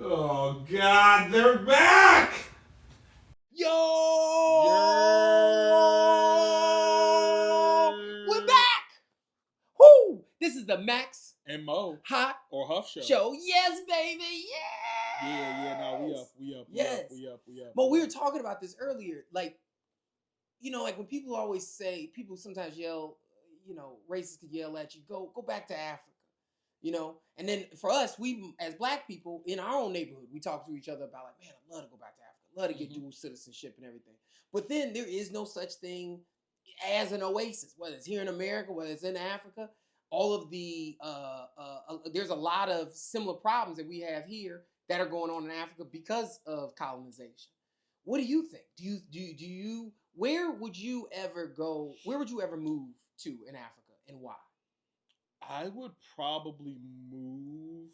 Oh God, they're back! Yo! We're back! Woo! This is the Max and Mo Hot or Huff Show. Yes, baby. Yes. Yeah. Now we up. Yes. We up. But we were talking about this earlier. Like, like when people always say, people sometimes yell, racists could yell at you, go back to Africa. And then for us, we as black people in our own neighborhood, we talk to each other about like, man, I'd love to go back to Africa, love to get dual citizenship and everything. But then there is no such thing as an oasis, whether it's here in America, whether it's in Africa. All of the there's a lot of similar problems that we have here that are going on in Africa because of colonization. What do you think? Do you where would you ever go? Where would you ever move to in Africa and why? I would probably move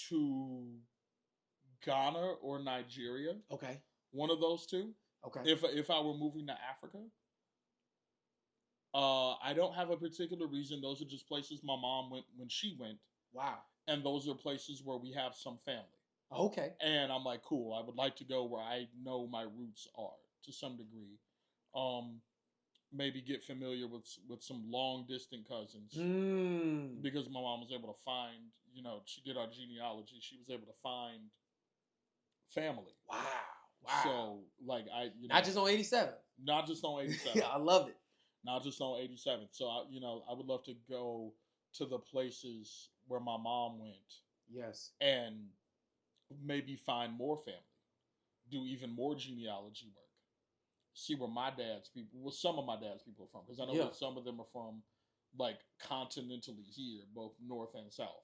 to Ghana or Nigeria. Okay. One of those two. Okay. If I were moving to Africa. I don't have a particular reason. Those are just places my mom went when she went. Wow. And those are places where we have some family. Okay. And I'm like, cool. I would like to go where I know my roots are to some degree. Maybe get familiar with some long distant cousins because my mom was able to find. She did our genealogy. She was able to find family. Wow. So like not just on 87. Not just on 87. I love it. Not just on 87. So I would love to go to the places where my mom went. Yes. And maybe find more family. Do even more genealogy work. See where some of my dad's people are from. Because I know that some of them are from like continentally here, both north and south.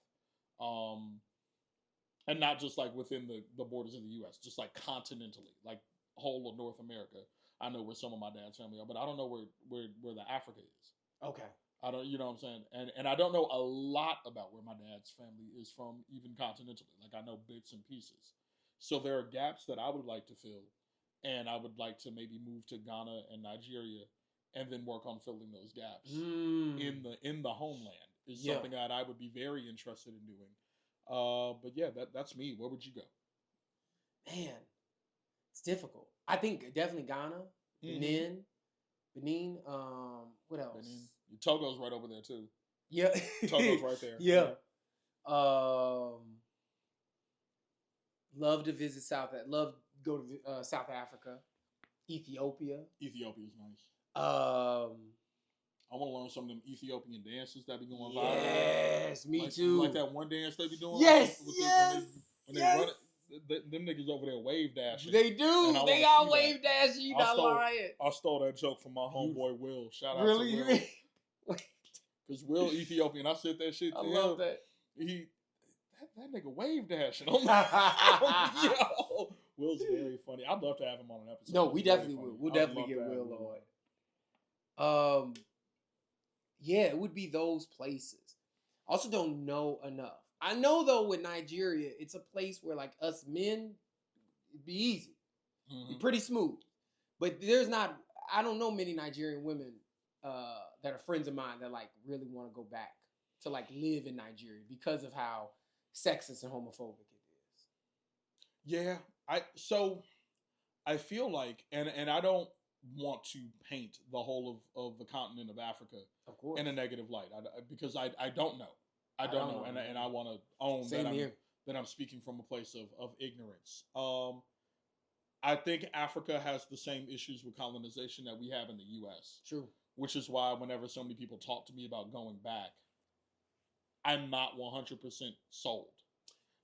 And not just like within the borders of the US, just like continentally, like whole of North America. I know where some of my dad's family are, but I don't know where the Africa is. Okay. I don't, you know what I'm saying? And I don't know a lot about where my dad's family is from, even continentally. Like I know bits and pieces. So there are gaps that I would like to fill. And I would like to maybe move to Ghana and Nigeria and then work on filling those gaps in the homeland is something that I would be very interested in doing. But yeah, that's me. Where would you go? Man, it's difficult. I think definitely Ghana, Benin. What else? Benin. Togo's right over there too. Yeah, Togo's right there. Yeah. Love to visit Love to go to South Africa, Ethiopia. Ethiopia's nice. I want to learn some of them Ethiopian dances that be going viral. Yes, me too. Like that one dance they be doing. Yes, when they run it, them niggas over there wave dashing. They do. They all wave dashing. You not lying. I stole that joke from my homeboy Will. Shout out to Will. Because Will Ethiopian. I said that shit to him. I love that. That nigga wave dashing. Yo, Will's very funny. I'd love to have him on an episode. No, we definitely will. We'll definitely get Will on. Yeah, it would be those places. I also don't know enough. I know though with Nigeria, it's a place where like us men, it'd be easy, be pretty smooth. But I don't know many Nigerian women that are friends of mine that like really want to go back to like live in Nigeria because of how sexist and homophobic it is. Yeah, I feel like, and I don't want to paint the whole of the continent of Africa in a negative light because I don't know. I don't know, and I want to own that I'm speaking from a place of ignorance. I think Africa has the same issues with colonization that we have in the U.S. True. Which is why whenever so many people talk to me about going back, I'm not 100% sold.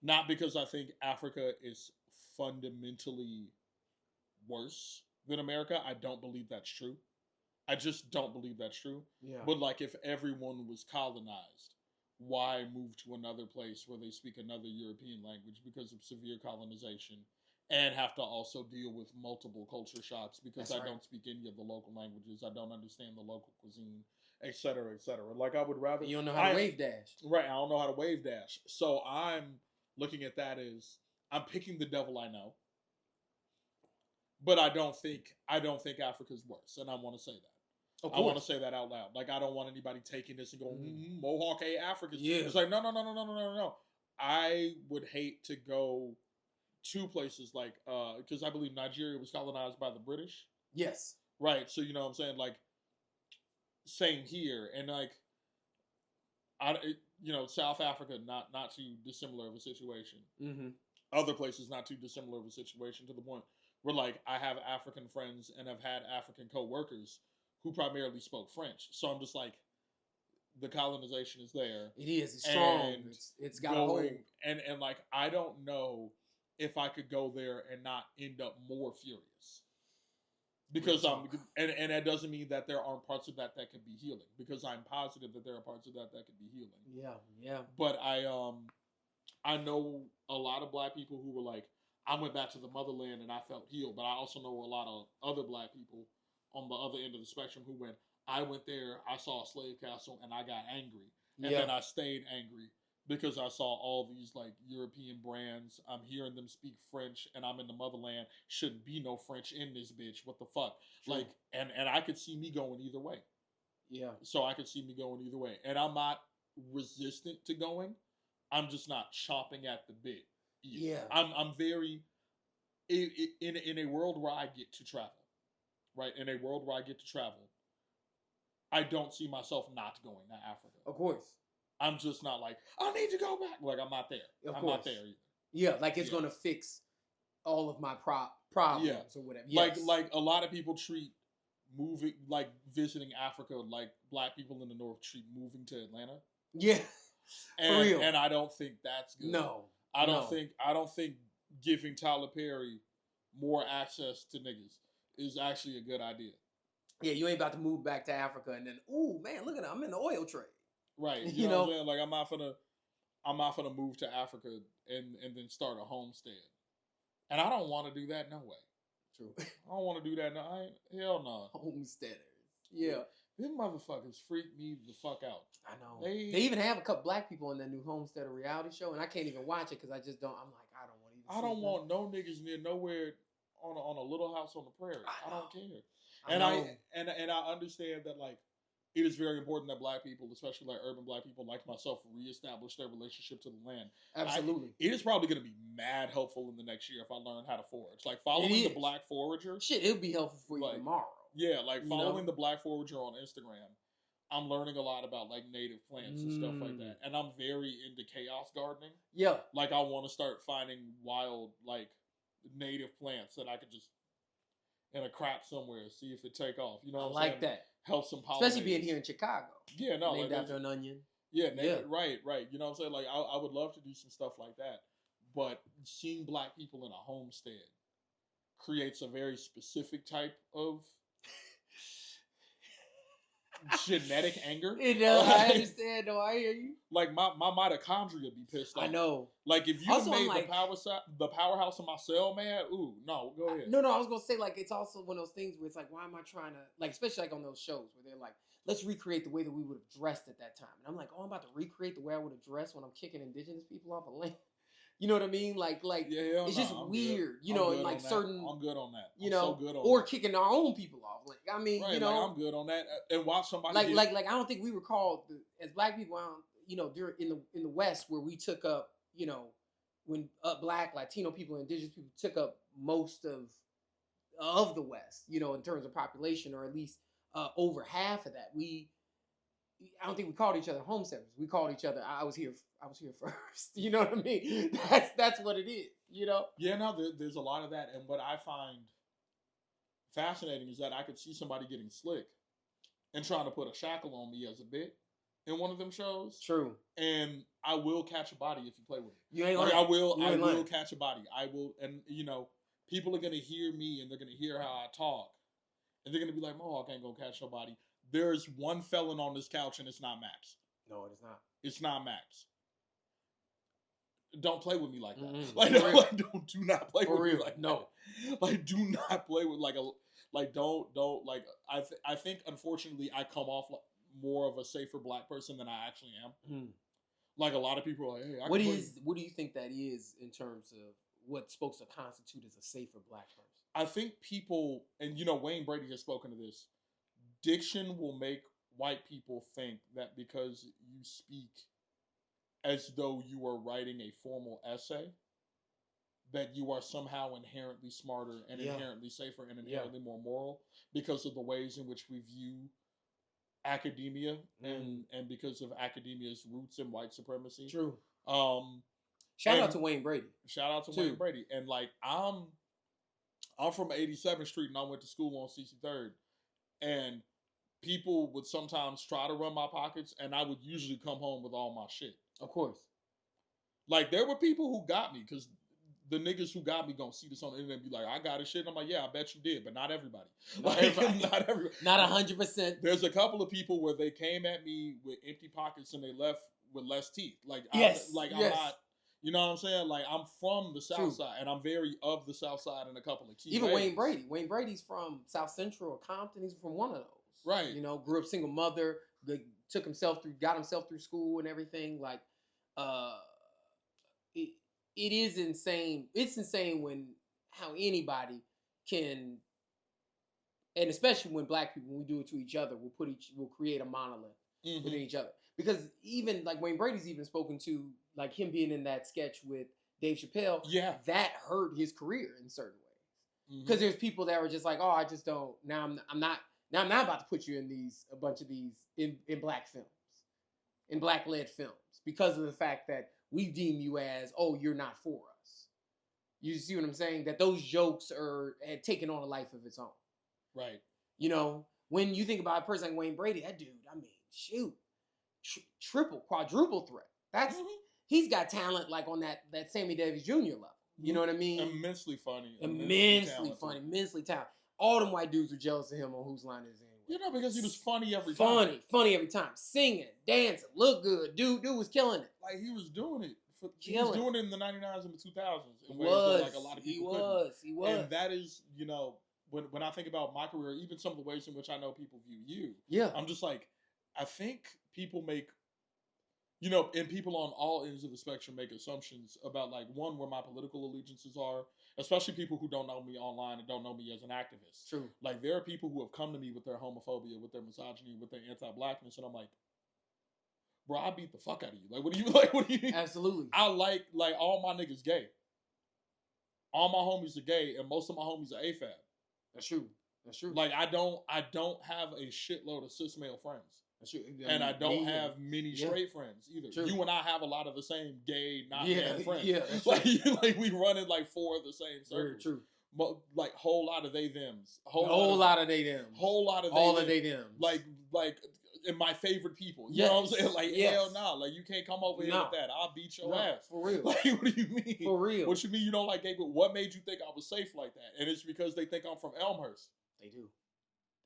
Not because I think Africa is fundamentally worse than America. I don't believe that's true. I just don't believe that's true. Yeah. But like if everyone was colonized, why move to another place where they speak another European language because of severe colonization and have to also deal with multiple culture shocks because I don't speak any of the local languages. I don't understand the local cuisine, et cetera, et cetera. Like I would rather... You don't know how to wave dash. Right, I don't know how to wave dash. So I'm looking at that as I'm picking the devil I know. But I don't think Africa's worse, and I want to say that. I want to say that out loud. Like I don't want anybody taking this and going, Mohawk ain't African. Yeah. It's like no. I would hate to go to places like because I believe Nigeria was colonized by the British. Yes. Right. So you know what I'm saying, like same here, and like South Africa, not too dissimilar of a situation. Mm-hmm. Other places, not too dissimilar of a situation, to the point where like I have African friends and have had African co-workers who primarily spoke French. So I'm just like, the colonization is there. It is. It's strong. It's got a hold. And like I don't know if I could go there and not end up more furious. Because and that doesn't mean that there aren't parts of that could be healing. Because I'm positive that there are parts of that could be healing. Yeah. But I know a lot of black people who were like, I went back to the motherland and I felt healed. But I also know a lot of other black people on the other end of the spectrum who went, I went there, I saw a slave castle, and I got angry. And then I stayed angry because I saw all these like European brands. I'm hearing them speak French, and I'm in the motherland. Shouldn't be no French in this bitch. What the fuck? True. Like, and I could see me going either way. Yeah. So I could see me going either way, and I'm not resistant to going. I'm just not chomping at the bit. Either. Yeah. I'm very in a world where I get to travel, right? In a world where I get to travel, I don't see myself not going to Africa. Of course. I'm just not like, I need to go back. Like, I'm not there. I'm not there either. Yeah, like it's going to fix all of my problems or whatever. Yes. Like a lot of people treat visiting Africa like black people in the North treat moving to Atlanta. Yeah. For real. And I don't think that's good. No. I don't think giving Tyler Perry more access to niggas is actually a good idea. Yeah, you ain't about to move back to Africa and then, ooh, man, look at that. I'm in the oil trade. Right. You know what I'm saying? Like, I'm not gonna move to Africa and then start a homestead. And I don't want to do that no way. True. I don't want to do that. No, hell no. Homesteaders. Yeah. Them motherfuckers freak me the fuck out. I know. They even have a couple black people in that new Homesteader reality show, and I can't even watch it because I just don't. I'm like, I don't want to. I don't want no niggas near nowhere on a little house on the prairie. I don't care. And I understand that like it is very important that black people, especially like urban black people like myself, reestablish their relationship to the land. Absolutely. It is probably going to be mad helpful in the next year if I learn how to forage. Like following the Black Forager. Shit, it'll be helpful for you tomorrow. Yeah, like following the Black Forager on Instagram. I'm learning a lot about like native plants and stuff like that. And I'm very into chaos gardening. Yeah. Like I want to start finding wild like native plants that I could just in a crap somewhere, see if it take off. You know what I'm saying? That. Help some pollinators. Especially being here in Chicago. Yeah, no. Named after an onion. Yeah, right. You know what I'm saying? Like I would love to do some stuff like that. But seeing black people in a homestead creates a very specific type of genetic anger. It does. I understand. No, I hear you. Like my mitochondria be pissed off. I know. Like if you also, made like, the powerhouse of my cell, man. Ooh, no, go ahead. No. I was gonna say like it's also one of those things where it's like, why am I trying to like, especially like on those shows where they're like, let's recreate the way that we would have dressed at that time, and I'm like, oh, I'm about to recreate the way I would have dressed when I'm kicking indigenous people off a land. You know what I mean? Like it's just weird. You know, and like certain. I'm good on that. You know, so good on or that. Kicking our own people off. Like I mean, right, you know, like, I'm good on that. And watch somebody like I don't think we were called as black people. During in the West where we took up, when black, Latino people, indigenous people took up most of the West, in terms of population, or at least over half of that. I don't think we called each other homesteaders. We called each other, I was here first. You know what I mean? That's what it is, Yeah, no, there's a lot of that. And what I find fascinating is that I could see somebody getting slick and trying to put a shackle on me as a bit in one of them shows. True. And I will catch a body if you play with me. You ain't like, lying. I will catch a body. I will, and people are gonna hear me and they're gonna hear how I talk. And they're gonna be like, Mohawk ain't gonna catch nobody. There's one felon on this couch and it's not Max. No, it is not. It's not Max. Don't play with me like that. Mm-hmm. Do not play with me like no. That. Like, do not play with don't I think unfortunately I come off like more of a safer black person than I actually am. Mm. Like a lot of people are like, hey, what do you think that is in terms of what's supposed to constitute as a safer black person? I think people, and Wayne Brady has spoken to this, diction will make white people think that because you speak as though you are writing a formal essay, that you are somehow inherently smarter and inherently safer and inherently more moral because of the ways in which we view academia and because of academia's roots in white supremacy. True. Um, Shout out to Wayne Brady. Shout out to Wayne Brady. And like I'm from 87th Street and I went to school on 63rd. And people would sometimes try to run my pockets and I would usually come home with all my shit. Of course. Like there were people who got me because the niggas who got me gonna see this on the internet and be like, I got his shit. And I'm like, yeah, I bet you did, but not everybody. Not everybody. Not 100%. There's a couple of people where they came at me with empty pockets and they left with less teeth. Like, I'm not, you know what I'm saying? Like, I'm from the South Side and I'm very of the South Side in a couple of key Even ways. Wayne Brady. Wayne Brady's from South Central or Compton. He's from one of those. Right. You know, grew up single mother, got himself through school and everything. Like, it is insane. It's insane when how anybody can, and especially when black people, when we do it to each other, we'll create a monolith within each other. Because even like Wayne Brady's even spoken to, like him being in that sketch with Dave Chappelle. Yeah, that hurt his career in certain ways. Because there's people that were just like, oh, I just don't. Now I'm not about to put you in a bunch of these in black films, in black led films, because of the fact that we deem you as, oh, you're not for us. You see what I'm saying? That those jokes had taken on a life of its own. Right. You know, when you think about a person like Wayne Brady, that dude, I mean, shoot, triple, quadruple threat. He's got talent like on that Sammy Davis Jr. level. You know what I mean? Immensely funny. Immensely talented. All them white dudes were jealous of him on Whose Line Is It Anyway. You know, because he was funny every time. Funny every time. Singing, dancing, look good. Dude was killing it. Like, he was doing it. He was doing it in the 99s and the 2000s. In ways that, like, a lot of people couldn't. He was. And that is, you know, when I think about my career, even some of the ways in which I know people view you. Yeah. I'm just like, I think people make, you know, and people on all ends of the spectrum make assumptions about, like, one, where my political allegiances are, especially people who don't know me online and don't know me as an activist. True. Like, there are people who have come to me with their homophobia, with their misogyny, with their anti-blackness, and I'm like, bro, I beat the fuck out of you. Like, what do you mean? Absolutely. I like all my niggas gay. All my homies are gay, and most of my homies are AFAB. That's true. Like, I don't have a shitload of cis male friends. That's true. And I don't have many straight friends either. True. You and I have a lot of the same gay, not man friends. Yeah, like we run in like four of the same circles. Very true. But like whole lot of they thems. Whole lot of they them. All of they them. Like and my favorite people. You know what I'm saying? Like, hell no. Like, you can't come over here with that. I'll beat your ass. For real. Like, what do you mean? For real. What you mean you don't like gay people? What made you think I was safe like that? And it's because they think I'm from Elmhurst. They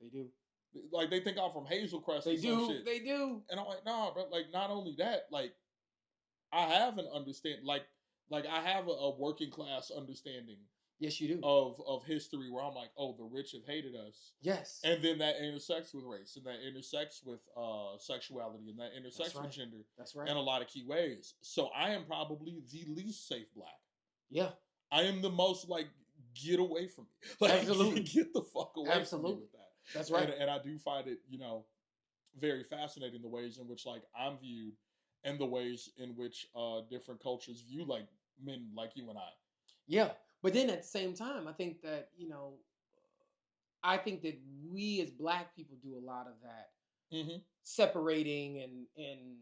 do. Like, they think I'm from Hazelcrest or some shit. They do. And I'm like, nah, bro. Like, not only that, like, I have an understanding. Like I have a working class understanding. Yes, you do. Of history where I'm like, oh, the rich have hated us. Yes. And then that intersects with race, and that intersects with sexuality, and that intersects with gender. That's right. In a lot of key ways. So I am probably the least safe black. Yeah. I am the most, like, get away from me. Like, absolutely. Get the fuck away from me with that. That's right. And I do find it, you know, very fascinating the ways in which, like, I'm viewed and the ways in which different cultures view, like, men like you and I. Yeah. But then at the same time, I think that, you know, we as black people do a lot of that separating and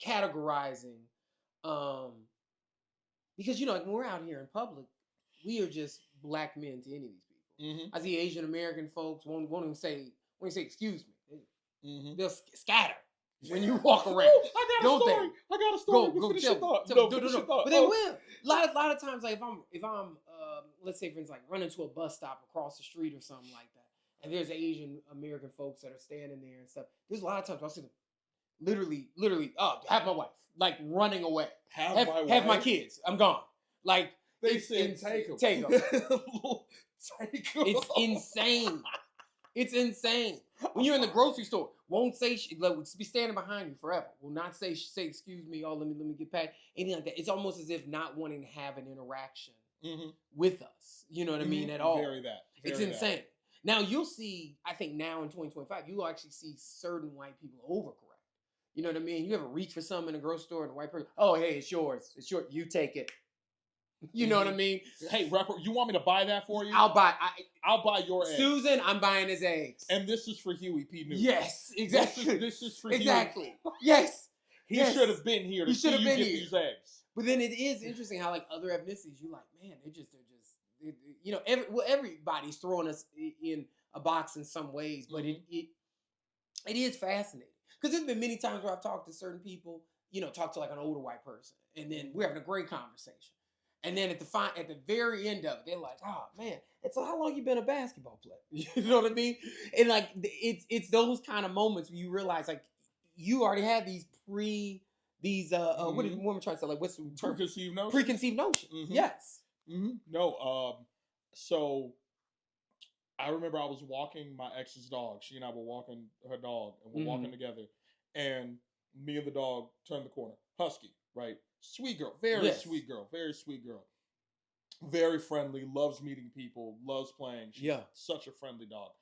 categorizing. Because, you know, like when we're out here in public, we are just black men to any of these people. I see Asian American folks won't even say excuse me. They'll scatter when you walk around. I got a story. Go finish your thought. But then will. A lot of times, like if I'm let's say for instance, like running to a bus stop across the street or something like that, and there's Asian American folks that are standing there and stuff. There's a lot of times I'll see them literally, have my wife, like running away. Have my kids. I'm gone. Like they said, take them. Take them. It's insane. It's insane. When you're in the grocery store, won't say be standing behind you forever. Will not say excuse me. Oh, let me get past. Anything like that. It's almost as if not wanting to have an interaction with us. You know what I mean? At all. It's insane. Now you'll see. I think now in 2025, you will actually see certain white people overcorrect. You know what I mean? You ever reach for something in a grocery store and a white person, oh, hey, it's yours. It's yours. You take it. You know what I mean? Hey, rapper, you want me to buy that for you? I'll buy your eggs. Susan, I'm buying his eggs. And this is for Huey P. Newton. Yes, exactly. This is for exactly. Huey. Yes. He should have been here to see you get these eggs. But then it is interesting how like other ethnicities, you're like, man, they're just you know, everybody's throwing us in a box in some ways, but it is fascinating. Because there's been many times where I've talked to certain people, you know, talk to like an older white person, and then we're having a great conversation. And then at the very end of it, they're like, "Oh man, and so how long you been a basketball player?" You know what I mean? And like it's those kind of moments where you realize like you already had these what did the woman try to say? Like what's the term? Preconceived notions. Preconceived notions. Yes. No. So I remember I was walking my ex's dog. She and I were walking her dog, and we're walking together. And me and the dog turned the corner. Husky, right? Sweet girl, very sweet girl, very sweet girl. Very friendly, loves meeting people, loves playing. She's such a friendly dog.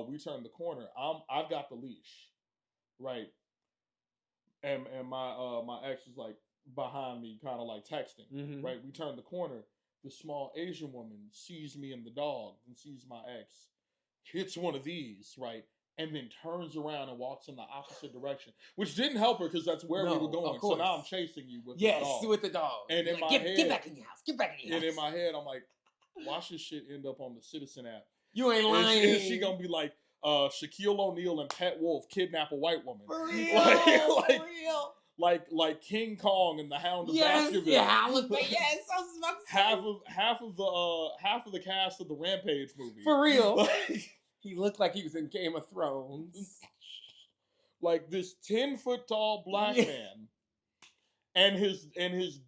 We turned the corner. I've got the leash, right? And my ex is like behind me, kind of like texting, right? We turned the corner. The small Asian woman sees me and the dog and sees my ex, hits one of these, right? And then turns around and walks in the opposite direction, which didn't help her because that's where we were going. So now I'm chasing you with the dog. Yes, with the dog. And in like, my head, get back in your house. Get back in your house. And in my head, I'm like, watch this shit end up on the Citizen app. You ain't lying. And she gonna be like, Shaquille O'Neal and Pat Wolf kidnap a white woman. For real. For real. Like King Kong and the Hound of Baskerville. Yeah, I was like, yes, I was about to say. half of the cast of the Rampage movie. For real. He looked like he was in Game of Thrones. Like this 10-foot tall black man. And his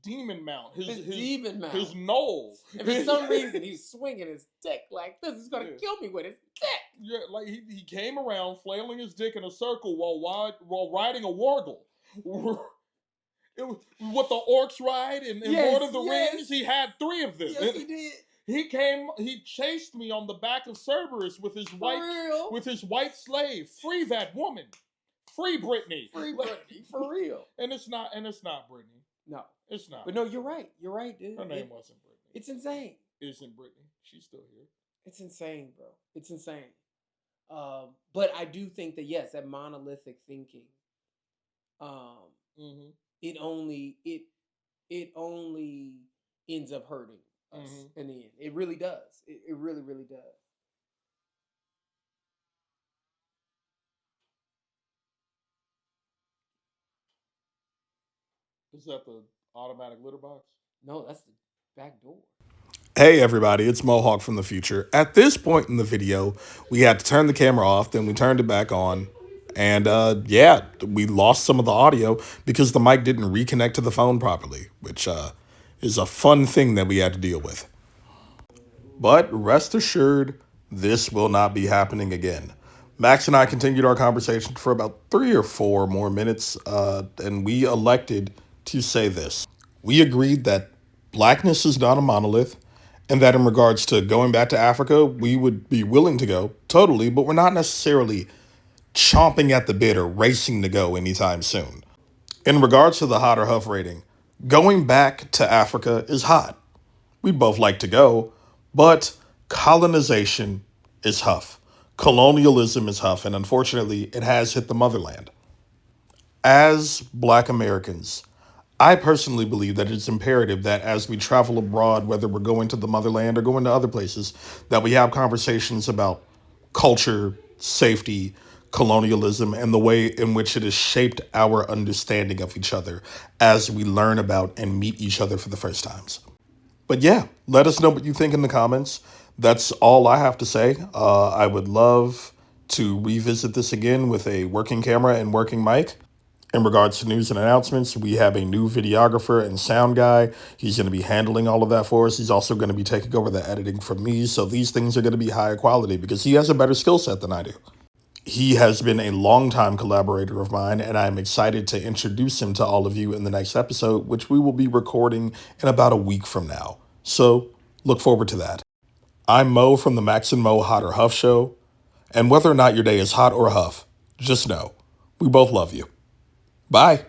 demon mount, his demon mount, his knoll. And for some reason, he's swinging his dick like this. He's gonna kill me with his dick. Yeah, like he came around flailing his dick in a circle while riding a wargle. It was what the orcs ride in Lord of the Rings. He had 3 of them. Yes, he did. He chased me on the back of Cerberus with his white slave. Free that woman. Free Britney. Free Britney. For real. And it's not Britney. No. It's not. But no, you're right. You're right, dude. Her name wasn't Britney. It's insane. It isn't Britney. She's still here. It's insane, bro. It's insane. But I do think that yes, that monolithic thinking, it only ends up hurting us in the end. It really does. It really, really does. Is that the automatic litter box? No, that's the back door. Hey everybody, it's Mohawk from the future. At this point in the video, we had to turn the camera off, then we turned it back on. And we lost some of the audio because the mic didn't reconnect to the phone properly, which is a fun thing that we had to deal with. But rest assured, this will not be happening again. Max and I continued our conversation for about 3 or 4 more minutes, and we elected to say this. We agreed that blackness is not a monolith, and that in regards to going back to Africa, we would be willing to go, totally, but we're not necessarily chomping at the bit or racing to go anytime soon. In regards to the hot or huff rating, going back to Africa is hot. We'd both like to go, but colonization is huff. Colonialism is huff, and unfortunately, it has hit the motherland. As Black Americans, I personally believe that it's imperative that as we travel abroad, whether we're going to the motherland or going to other places, that we have conversations about culture, safety, colonialism, and the way in which it has shaped our understanding of each other as we learn about and meet each other for the first times. But yeah, let us know what you think in the comments. That's all I have to say. I would love to revisit this again with a working camera and working mic. In regards to news and announcements, we have a new videographer and sound guy. He's going to be handling all of that for us. He's also going to be taking over the editing from me. So these things are going to be higher quality because he has a better skill set than I do. He has been a longtime collaborator of mine, and I'm excited to introduce him to all of you in the next episode, which we will be recording in about a week from now. So look forward to that. I'm Mo from the Max and Mo Hot or Huff Show, and whether or not your day is hot or huff, just know we both love you. Bye.